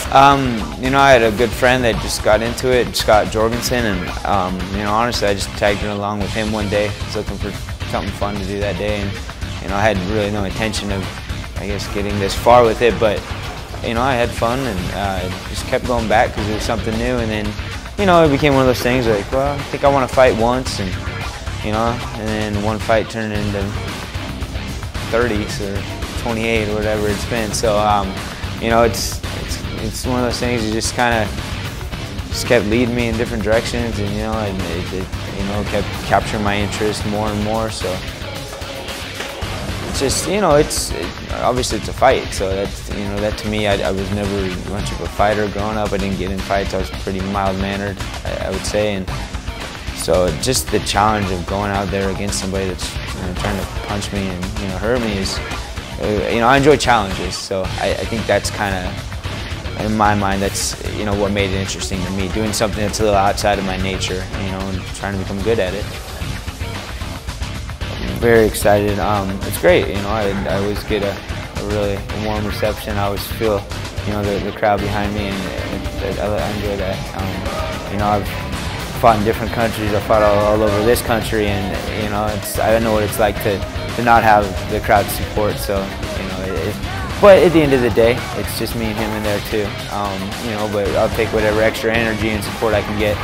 You know, I had a good friend that just got into it, Scott Jorgensen, and you know, honestly, I just tagged along with him one day. I was looking for something fun to do that day, and you know, I had really no intention of, I guess, getting this far with it, but you know, I had fun and just kept going back because it was something new, and then you know, it became one of those things like, well, I think I want to fight once, and you know, and then one fight turned into 30s or 28 or whatever it's been. So you know, it's one of those things you just kind of just kept leading me in different directions, and you know, and it you know, kept capturing my interest more and more. So it's just, you know, obviously it's a fight. So that's, you know, that to me, I was never much of a fighter growing up. I didn't get in fights. I was pretty mild-mannered, I would say, and so just the challenge of going out there against somebody that's, you know, trying to punch me and, you know, hurt me is, you know, I enjoy challenges. So I think that's kind of, in my mind, that's, you know, what made it interesting to me, doing something that's a little outside of my nature, you know, and trying to become good at it. I'm very excited. It's great, you know, I always get a really warm reception. I always feel, you know, the crowd behind me, and I enjoy that. You know, I've fought in different countries. I fought all over this country, and you know, I know what it's like to not have the crowd support. So, you know, but at the end of the day, it's just me and him in there too. You know, but I'll take whatever extra energy and support I can get.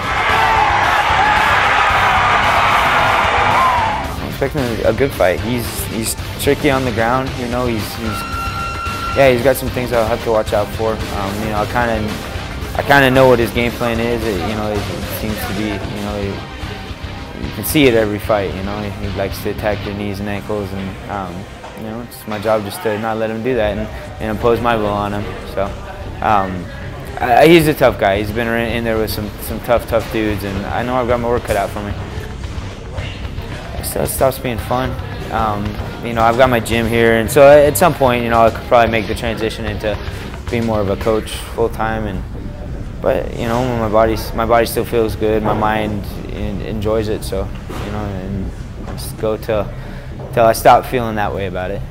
I'm expecting a good fight. He's tricky on the ground. You know, he's got some things I'll have to watch out for. You know, I kind of know what his game plan is. You know, it seems to be, you know, you can see it every fight. You know, he likes to attack your knees and ankles, and you know, it's my job just to not let him do that and impose my will on him. So he's a tough guy. He's been in there with some tough dudes, and I know I've got my work cut out for me. So it stops being fun. You know, I've got my gym here, and so at some point, you know, I could probably make the transition into being more of a coach full time. But you know, my body still feels good. My mind enjoys it. So, you know, and just go till I stop feeling that way about it.